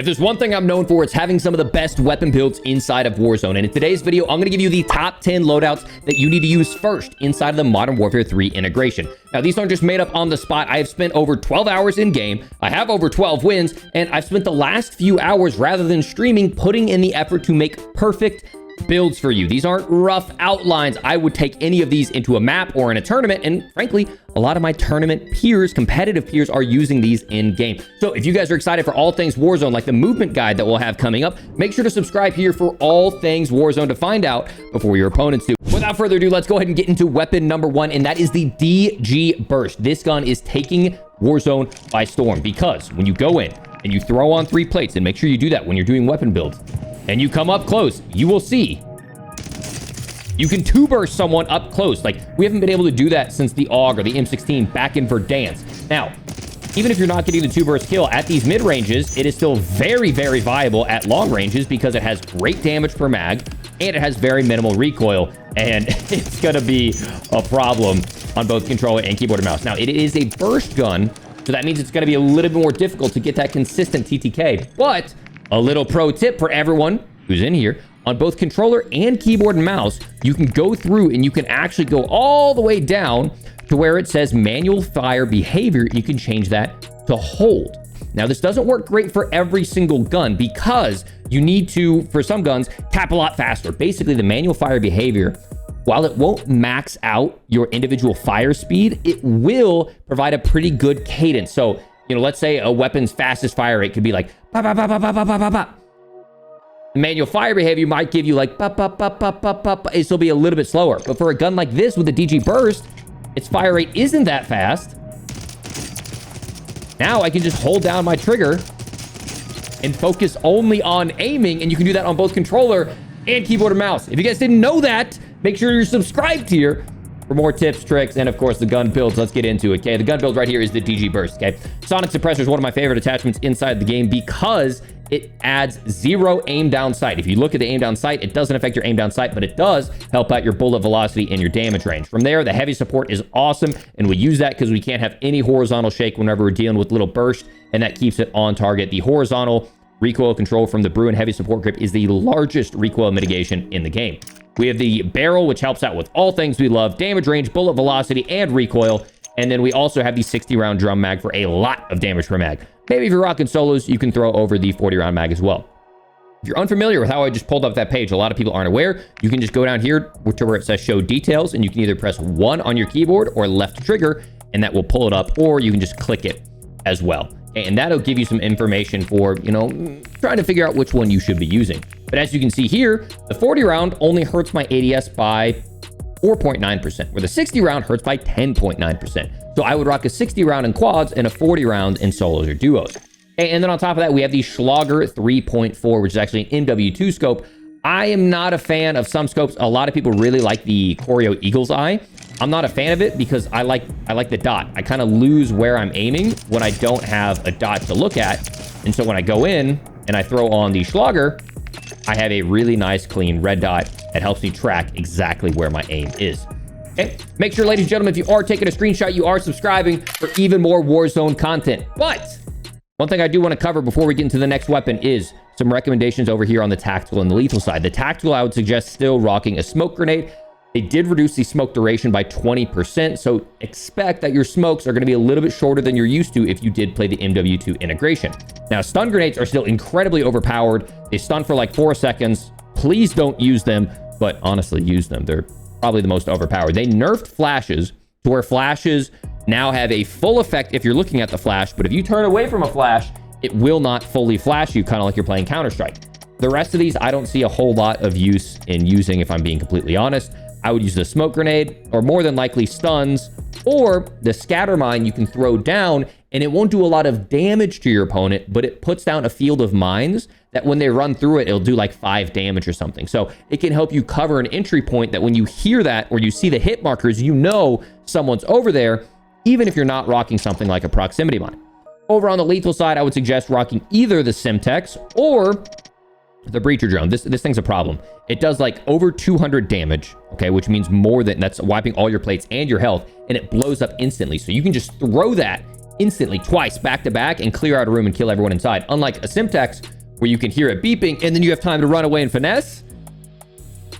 If there's one thing I'm known for, it's having some of the best weapon builds inside of Warzone. And in today's video, I'm going to give you the top 10 loadouts that you need to use first inside of the Modern Warfare 3 integration. Now, these aren't just made up on the spot. I have spent over 12 hours in game. I have over 12 wins, and I've spent the last few hours rather than streaming putting in the effort to make perfect builds for you. These aren't rough outlines. I would take any of these into a map or in a tournament, and frankly, a lot of my tournament peers, competitive peers, are using these in game. So if you guys are excited for all things Warzone, like the movement guide that we'll have coming up, make sure to subscribe here for all things Warzone to find out before your opponents do. Without further ado, let's go ahead and get into weapon number one, and that is the DG Burst. This gun is taking Warzone by storm because when you go in and you throw on 3 plates, and make sure you do that when you're doing weapon builds, and you come up close, you will see you can 2-burst someone up close. Like, we haven't been able to do that since the AUG or the M16 back in Verdansk. Now, even if you're not getting the 2-burst kill at these mid-ranges, it is still very, very viable at long ranges because it has great damage per mag and it has very minimal recoil, and it's gonna be a problem on both controller and keyboard and mouse. Now, it is a burst gun, so that means it's gonna be a little bit more difficult to get that consistent TTK, but a little pro tip for everyone who's in here: on both controller and keyboard and mouse, you can go through and you can actually go all the way down to where it says manual fire behavior. You can change that to hold. Now, this doesn't work great for every single gun because you need to, for some guns, tap a lot faster. Basically, the manual fire behavior, while it won't max out your individual fire speed, it will provide a pretty good cadence. So, you know, let's say a weapon's fastest fire rate could be like ba ba ba ba ba ba ba ba ba. The manual fire behavior might give you like ba ba ba ba ba ba ba. It'll be a little bit slower. But for a gun like this with the DG Burst, its fire rate isn't that fast. Now I can just hold down my trigger and focus only on aiming, and you can do that on both controller and keyboard and mouse. If you guys didn't know that, make sure you're subscribed here for more tips, tricks, and of course the gun builds. Let's get into it, okay? The gun build right here is the DG Burst, okay? Sonic Suppressor is one of my favorite attachments inside the game because it adds 0 aim down sight. If you look at the aim down sight, it doesn't affect your aim down sight, but it does help out your bullet velocity and your damage range. From there, the heavy support is awesome, and we use that because we can't have any horizontal shake whenever we're dealing with little burst, and that keeps it on target. The horizontal recoil control from the Bruen heavy support grip is the largest recoil mitigation in the game. We have the barrel, which helps out with all things we love: damage range, bullet velocity, and recoil. And then we also have the 60-round drum mag for a lot of damage per mag. Maybe if you're rocking solos, you can throw over the 40-round mag as well. If you're unfamiliar with how I just pulled up that page, a lot of people aren't aware, you can just go down here to where it says show details, and you can either press 1 on your keyboard or left trigger, and that will pull it up, or you can just click it as well. And that'll give you some information for, you know, trying to figure out which one you should be using. But as you can see here, the 40-round only hurts my ADS by 4.9%, where the 60-round hurts by 10.9%. So I would rock a 60-round in quads and a 40-round in solos or duos. And then on top of that, we have the Schlager 3.4, which is actually an MW2 scope. I am not a fan of some scopes. A lot of people really like the Choreo Eagle's Eye. I'm not a fan of it because I like the dot. I kind of lose where I'm aiming when I don't have a dot to look at. And so when I go in and I throw on the Schlager, I have a really nice clean red dot that helps me track exactly where my aim is. Okay, make sure, ladies and gentlemen, if you are taking a screenshot, you are subscribing for even more Warzone content. But one thing I do want to cover before we get into the next weapon is some recommendations over here on the tactical and the lethal side. The tactical, I would suggest still rocking a smoke grenade. They did reduce the smoke duration by 20%, so expect that your smokes are going to be a little bit shorter than you're used to if you did play the MW2 integration. Now, stun grenades are still incredibly overpowered. They stun for like 4 seconds. Please don't use them, but honestly, use them. They're probably the most overpowered. They nerfed flashes to where flashes now have a full effect if you're looking at the flash, but if you turn away from a flash, it will not fully flash you, kind of like you're playing Counter-Strike. The rest of these, I don't see a whole lot of use in using, if I'm being completely honest. I would use the smoke grenade, or more than likely stuns, or the scatter mine you can throw down, and it won't do a lot of damage to your opponent, but it puts down a field of mines that when they run through it, it'll do like 5 damage or something. So it can help you cover an entry point that when you hear that or you see the hit markers, you know someone's over there, even if you're not rocking something like a proximity mine. Over on the lethal side, I would suggest rocking either the Simtex or the breacher drone. This thing's a problem. It does like over 200 damage, okay, which means more than that's wiping all your plates and your health, and it blows up instantly. So you can just throw that instantly, twice, back to back, and clear out a room and kill everyone inside. Unlike a Simtex, where you can hear it beeping and then you have time to run away and finesse.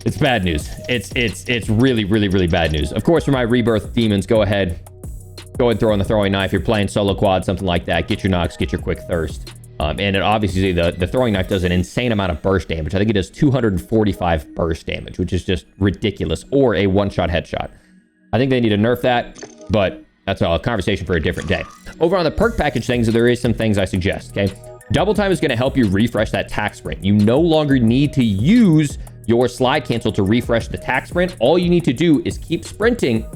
It's bad news. It's really, really, really bad news. Of course, for my Rebirth demons, go ahead and throw in the throwing knife. You're playing solo quad, something like that. Get your knocks, get your quick thirst. And it obviously, the throwing knife does an insane amount of burst damage. I think it does 245 burst damage, which is just ridiculous, or a one-shot headshot. I think they need to nerf that, but that's a conversation for a different day. Over on the perk package things, there is some things I suggest, okay? Double time is going to help you refresh that tack sprint. You no longer need to use your slide cancel to refresh the tack sprint. All you need to do is keep sprinting,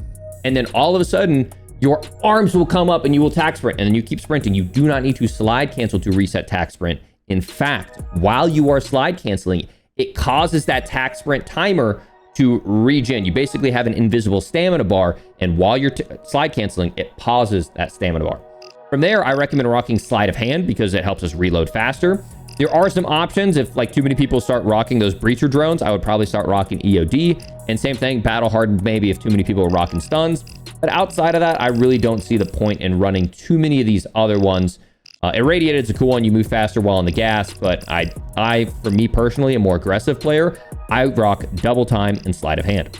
and then all of a sudden, your arms will come up and you will tack sprint, and then you keep sprinting. You do not need to slide cancel to reset tack sprint. In fact, while you are slide canceling, it causes that tack sprint timer to regen. You basically have an invisible stamina bar, and while you're slide canceling, it pauses that stamina bar. From there, I recommend rocking sleight of hand because it helps us reload faster. There are some options. If like too many people start rocking those breacher drones, I would probably start rocking EOD. And same thing, battle hardened maybe if too many people are rocking stuns. But outside of that, I really don't see the point in running too many of these other ones. Irradiated is a cool one. You move faster while on the gas, but I, for me personally, a more aggressive player, I rock double time and sleight of hand.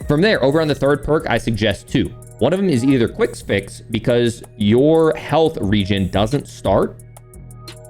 From there, over on the third perk, I suggest two. One of them is either quick fix, because your health regen doesn't start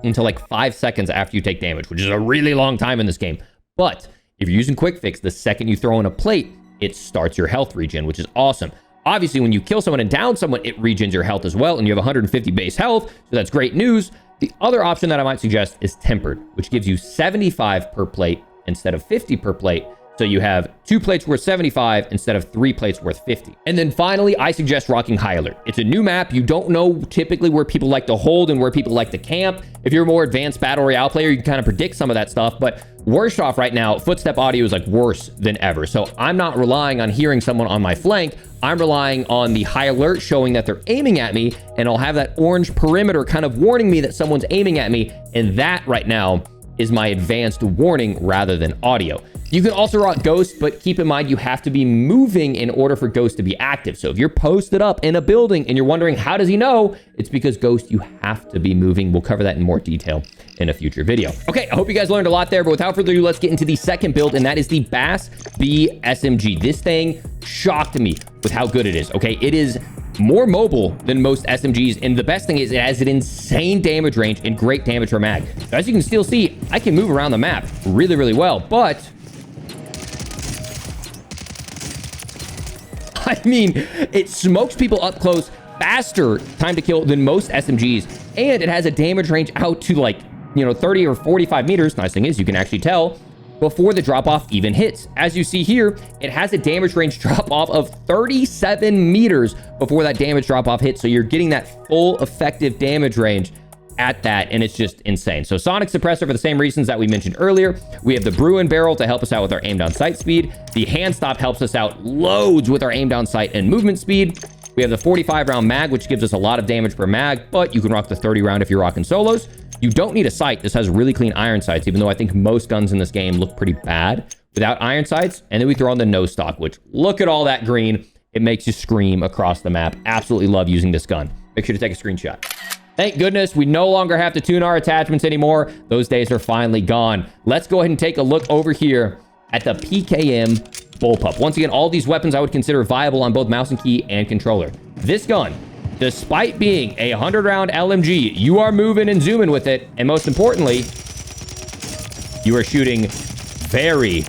until like 5 seconds after you take damage, which is a really long time in this game. But if you're using quick fix, the second you throw in a plate, it starts your health regen, which is awesome. Obviously, when you kill someone and down someone, it regens your health as well, and you have 150 base health, so that's great news. The other option that I might suggest is tempered, which gives you 75 per plate instead of 50 per plate. So you have 2 plates worth 75 instead of 3 plates worth 50. And then finally, I suggest rocking High Alert. It's a new map. You don't know typically where people like to hold and where people like to camp. If you're a more advanced Battle Royale player, you can kind of predict some of that stuff. But worst off right now, footstep audio is like worse than ever. So I'm not relying on hearing someone on my flank. I'm relying on the High Alert showing that they're aiming at me. And I'll have that orange perimeter kind of warning me that someone's aiming at me. And that right now is my advanced warning rather than audio. You can also rock Ghost, but keep in mind you have to be moving in order for Ghost to be active. So if you're posted up in a building and you're wondering, how does he know? It's because Ghost, you have to be moving. We'll cover that in more detail in a future video. Okay, I hope you guys learned a lot there, but without further ado, let's get into the second build, and that is the BAS-B SMG. This thing shocked me with how good it is, okay? It is more mobile than most SMGs, and the best thing is it has an insane damage range and great damage per mag. So as you can still see, I can move around the map really, really well, but I mean, it smokes people up close faster time to kill than most SMGs, and it has a damage range out to like, 30 or 45 meters. Nice thing is you can actually tell before the drop-off even hits. As you see here, it has a damage range drop-off of 37 meters before that damage drop-off hits, so you're getting that full effective damage range at that, and it's just insane. So Sonic Suppressor for the same reasons that we mentioned earlier. We have the Bruen barrel to help us out with our aim down sight speed. The hand stop helps us out loads with our aim down sight and movement speed. We have the 45 round mag, which gives us a lot of damage per mag, but you can rock the 30 round if you're rocking solos. You don't need a sight. This has really clean iron sights, even though I think most guns in this game look pretty bad without iron sights. And then we throw on the no stock, which look at all that green. It makes you scream across the map. Absolutely love using this gun. Make sure to take a screenshot. Thank goodness we no longer have to tune our attachments anymore. Those days are finally gone. Let's go ahead and take a look over here at the PKM Bullpup. Once again, all these weapons I would consider viable on both mouse and key and controller. This gun, despite being a 100-round LMG, you are moving and zooming with it. And most importantly, you are shooting very,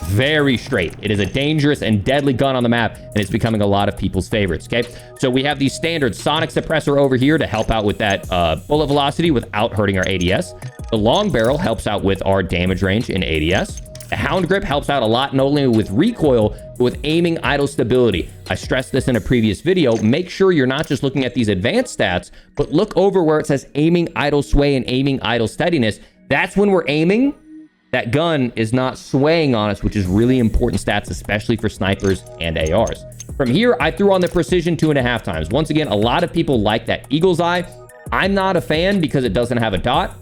very straight. It is a dangerous and deadly gun on the map, and it's becoming a lot of people's favorites, okay? So we have the standard Sonic Suppressor over here to help out with that bullet velocity without hurting our ADS. The long barrel helps out with our damage range in ADS. The Hound Grip helps out a lot, not only with recoil, but with aiming idle stability. I stressed this in a previous video. Make sure you're not just looking at these advanced stats, but look over where it says aiming idle sway and aiming idle steadiness. That's when we're aiming. That gun is not swaying on us, which is really important stats, especially for snipers and ARs. From here, I threw on the precision 2.5 times. Once again, a lot of people like that eagle's eye. I'm not a fan because it doesn't have a dot.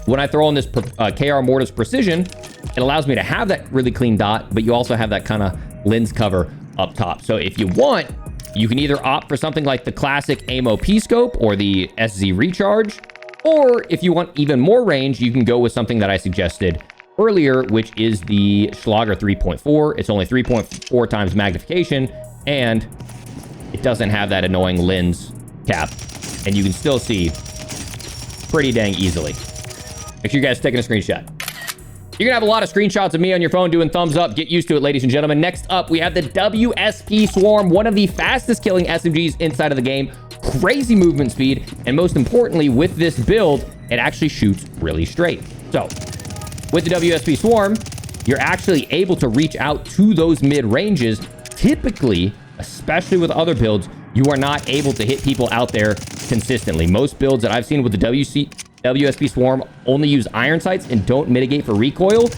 When I throw on this KR Mortis precision, it allows me to have that really clean dot, but you also have that kind of lens cover up top. So if you want, You can either opt for something like the classic AMO P-scope or the SZ Recharge, or if you want even more range, you can go with something that I suggested earlier, which is the Schlager 3.4. It's only 3.4 times magnification, and it doesn't have that annoying lens cap, and you can still see pretty dang easily. Make sure you guys are taking a screenshot. You're gonna have a lot of screenshots of me on your phone doing thumbs up. Get used to it, ladies and gentlemen. Next up, we have the WSP Swarm, one of the fastest killing SMGs inside of the game. Crazy movement speed, and most importantly, with this build, it actually shoots really straight. So, with the WSP Swarm, you're actually able to reach out to those mid ranges. Typically, especially with other builds, you are not able to hit people out there consistently. Most builds that I've seen with the WSP Swarm only use iron sights and don't mitigate for recoil.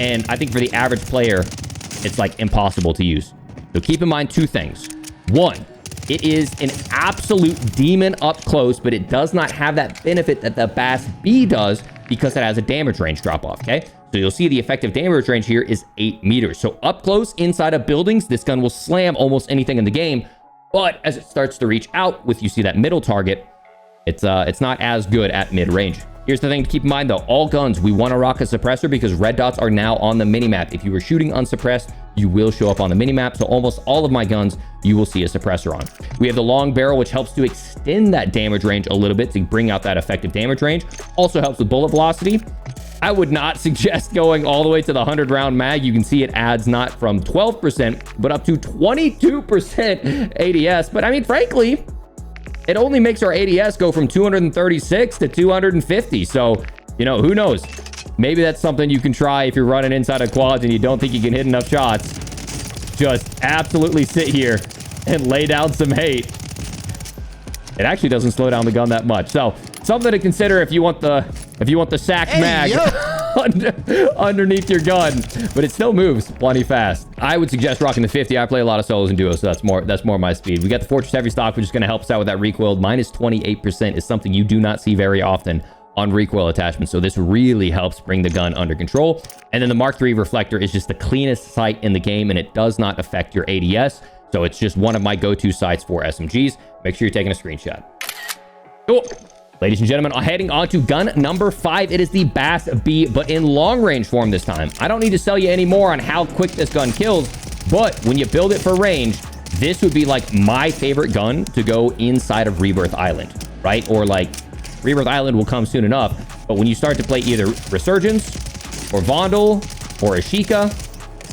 And I think for the average player, it's like impossible to use. So keep in mind two things. One, it is an absolute demon up close, but it does not have that benefit that the BAS-B does because it has a damage range drop off, okay? So you'll see the effective damage range here is 8 meters. So up close inside of buildings, this gun will slam almost anything in the game. But as it starts to reach out with, you see that middle target, it's not as good at mid-range. Here's the thing to keep in mind, though. All guns, we want to rock a suppressor because red dots are now on the minimap. If you were shooting unsuppressed, you will show up on the minimap. So almost all of my guns, you will see a suppressor on. We have the long barrel, which helps to extend that damage range a little bit to bring out that effective damage range. Also helps with bullet velocity. I would not suggest going all the way to the 100-round mag. You can see it adds not from 12%, but up to 22% ADS. But I mean, frankly, it only makes our ADS go from 236 to 250. So, you know, who knows? Maybe that's something you can try if you're running inside of quads and you don't think you can hit enough shots. Just absolutely sit here and lay down some hate. It actually doesn't slow down the gun that much. So, something to consider if you want the sack mag underneath your gun, but it still moves plenty fast. I would suggest rocking the 50. I play a lot of solos and duos, so that's more my speed. We got the Fortress Heavy stock, which is going to help us out with that recoil. Minus 28% is something you do not see very often on recoil attachments, so this really helps bring the gun under control. And then the Mark III reflector is just the cleanest sight in the game, and it does not affect your ADS, so it's just one of my go-to sights for SMGs. Make sure you're taking a screenshot. Cool. Ladies and gentlemen, heading on to gun number 5. It is the BAS-B, but in long-range form this time. I don't need to sell you any more on how quick this gun kills, but when you build it for range, this would be like my favorite gun to go inside of Rebirth Island, right? Or like, Rebirth Island will come soon enough, but when you start to play either Resurgence or Vondel or Ashika,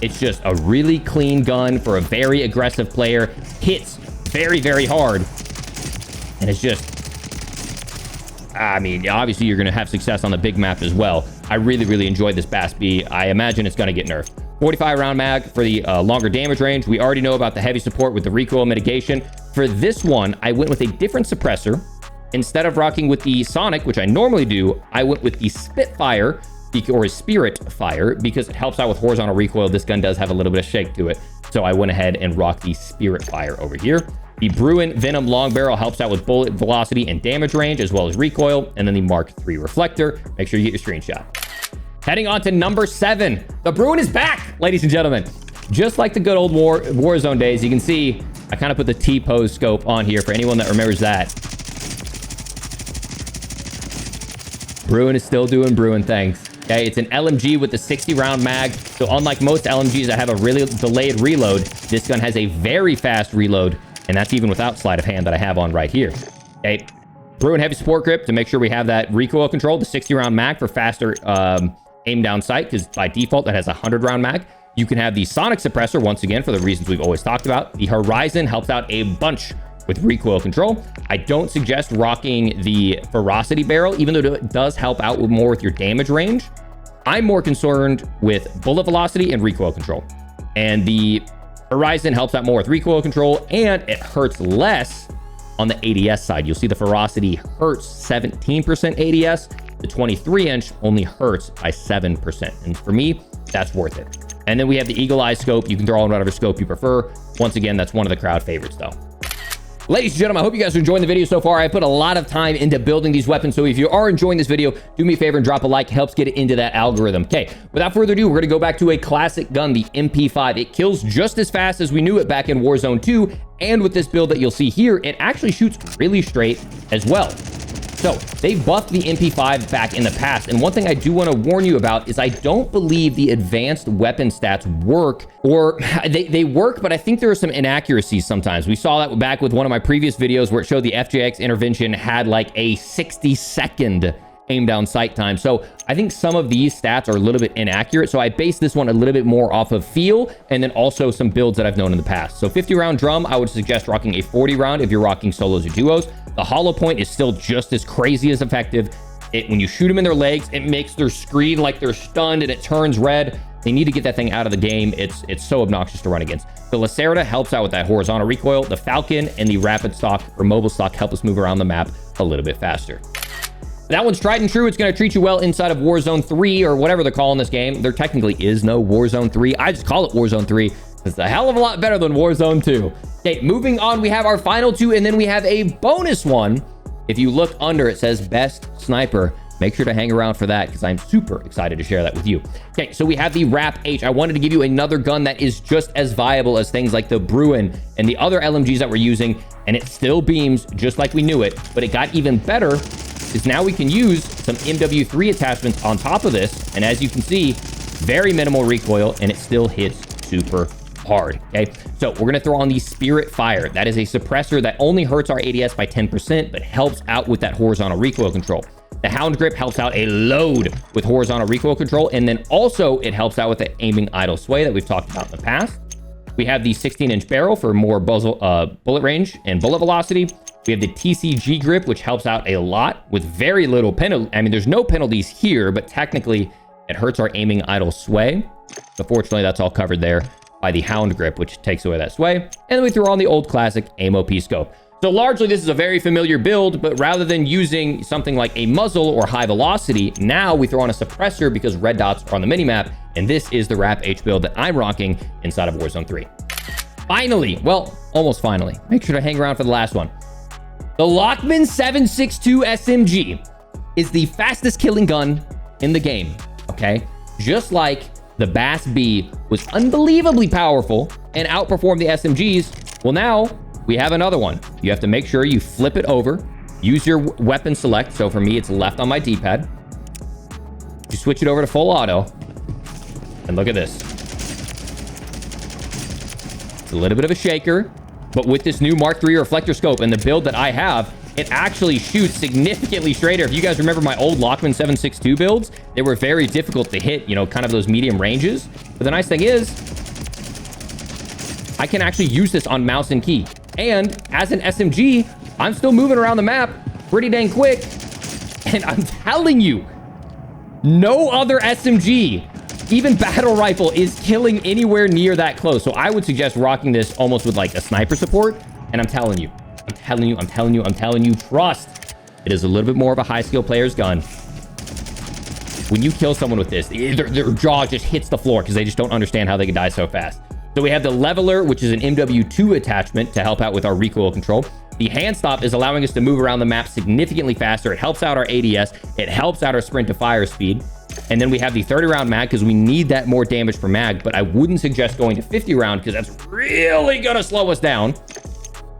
it's just a really clean gun for a very aggressive player. Hits very, very hard, and it's just... I mean, obviously, you're going to have success on the big map as well. I really, really enjoyed this BAS-B. I imagine it's going to get nerfed. 45-round mag for the longer damage range. We already know about the heavy support with the recoil mitigation. For this one, I went with a different suppressor. Instead of rocking with the Sonic, which I normally do, I went with the Spitfire, or Spirit Fire, because it helps out with horizontal recoil. This gun does have a little bit of shake to it. So I went ahead and rocked the Spirit Fire over here. The Bruen Venom long barrel helps out with bullet velocity and damage range, as well as recoil. And then the Mark III reflector. Make sure you get your screenshot. Heading on to number 7. The Bruen is back, ladies and gentlemen. Just like the good old Warzone days, you can see I kind of put the T-pose scope on here for anyone that remembers that. Bruen is still doing Bruen things. Okay, it's an LMG with the 60-round mag. So unlike most LMGs that have a really delayed reload, this gun has a very fast reload. And that's even without sleight of hand that I have on right here. Okay, Bruen heavy support grip to make sure we have that recoil control. The 60-round mag for faster aim down sight, because by default that has a 100-round mag. You can have the Sonic suppressor, once again, for the reasons we've always talked about. The Horizon helps out a bunch with recoil control. I don't suggest rocking the Ferocity barrel, even though it does help out with more with your damage range. I'm more concerned with bullet velocity and recoil control. And the Horizon helps out more with recoil control, and it hurts less on the ADS side. You'll see the Ferocity hurts 17% ADS. The 23-inch only hurts by 7%. And for me, that's worth it. And then we have the Eagle Eye scope. You can throw on whatever scope you prefer. Once again, that's one of the crowd favorites, though. Ladies and gentlemen, I hope you guys are enjoying the video so far. I put a lot of time into building these weapons, so if you are enjoying this video, do me a favor and drop a like. It helps get it into that algorithm. Okay, without further ado, we're going to go back to a classic gun, the MP5. It kills just as fast as we knew it back in Warzone 2, and with this build that you'll see here, it actually shoots really straight as well. So they buffed the MP5 back in the past. And one thing I do want to warn you about is I don't believe the advanced weapon stats work, or they work, but I think there are some inaccuracies sometimes. We saw that back with one of my previous videos where it showed the FJX intervention had like a 60-second aim down sight time. So I think some of these stats are a little bit inaccurate. So I based this one a little bit more off of feel and then also some builds that I've known in the past. So 50 round drum, I would suggest rocking a 40 round if you're rocking solos or duos. The hollow point is still just as crazy as effective. When you shoot them in their legs, it makes their screen like they're stunned and it turns red. They need to get that thing out of the game. It's so obnoxious to run against. The Lacerda helps out with that horizontal recoil. The Falcon and the rapid stock or mobile stock help us move around the map a little bit faster. That one's tried and true. It's going to treat you well inside of Warzone 3 or whatever they're calling this game. There technically is no Warzone 3. I just call it Warzone 3. It's a hell of a lot better than Warzone 2. Okay, moving on, we have our final two, and then we have a bonus one. If you look under, it says Best Sniper. Make sure to hang around for that because I'm super excited to share that with you. Okay, so we have the RAPP-H. I wanted to give you another gun that is just as viable as things like the Bruen and the other LMGs that we're using, and it still beams just like we knew it, but it got even better is now we can use some MW3 attachments on top of this, and as you can see, very minimal recoil, and it still hits super hard. Okay, so we're gonna throw on the Spirit Fire. That is a suppressor that only hurts our ADS by 10%, but helps out with that horizontal recoil control. The Hound Grip helps out a load with horizontal recoil control, and then also it helps out with the aiming idle sway that we've talked about in the past. We have the 16-inch barrel for more bullet range and bullet velocity. We have the TCG grip, which helps out a lot with very little penalty. I mean, there's no penalties here, but technically it hurts our aiming idle sway. But fortunately, that's all covered there by the Hound Grip, which takes away that sway. And then we throw on the old classic AIM-OP scope. So largely, this is a very familiar build, but rather than using something like a muzzle or high velocity, now we throw on a suppressor because red dots are on the minimap, and this is the RAPP-H build that I'm rocking inside of Warzone 3. Finally, well, almost finally, make sure to hang around for the last one. The Lachmann-762 SMG is the fastest killing gun in the game, okay? Just like the BAS-B was unbelievably powerful and outperformed the SMGs, well, now we have another one. You have to make sure you flip it over, use your weapon select. So for me, it's left on my D-pad. You switch it over to full auto, and look at this. It's a little bit of a shaker, but with this new Mark III reflector scope and the build that I have, it actually shoots significantly straighter. If you guys remember my old Lachmann 762 builds, they were very difficult to hit, you know, kind of those medium ranges. But the nice thing is, I can actually use this on mouse and key. And as an SMG, I'm still moving around the map pretty dang quick. And I'm telling you, no other SMG, even battle rifle, is killing anywhere near that close. So I would suggest rocking this almost with like a sniper support. And I'm telling you, trust. It is a little bit more of a high skill player's gun. When you kill someone with this, their jaw just hits the floor because they just don't understand how they can die so fast. So we have the Leveler, which is an MW2 attachment to help out with our recoil control. The hand stop is allowing us to move around the map significantly faster. It helps out our ADS. It helps out our sprint to fire speed. And then we have the 30 round mag because we need that more damage per mag, but I wouldn't suggest going to 50 round because that's really going to slow us down.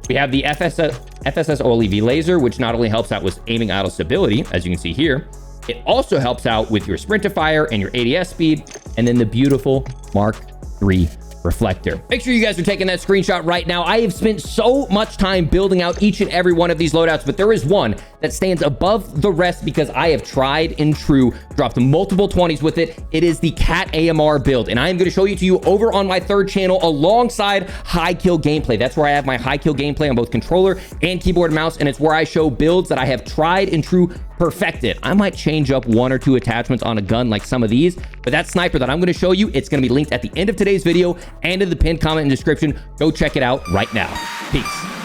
We have the FSS OLEV laser, which not only helps out with aiming idle stability, as you can see here, it also helps out with your sprint to fire and your ADS speed, and then the beautiful Mark III reflector. Make sure you guys are taking that screenshot right now. I have spent so much time building out each and every one of these loadouts, but there is one that stands above the rest because I have tried and true, dropped multiple 20s with it. It is the Cat AMR build, and I am going to show you to you over on my third channel alongside high kill gameplay. That's where I have my high kill gameplay on both controller and keyboard and mouse, and it's where I show builds that I have tried and true perfected. I might change up one or two attachments on a gun like some of these, but that sniper that I'm going to show you, it's going to be linked at the end of today's video and in the pinned comment and description. Go check it out right now. Peace.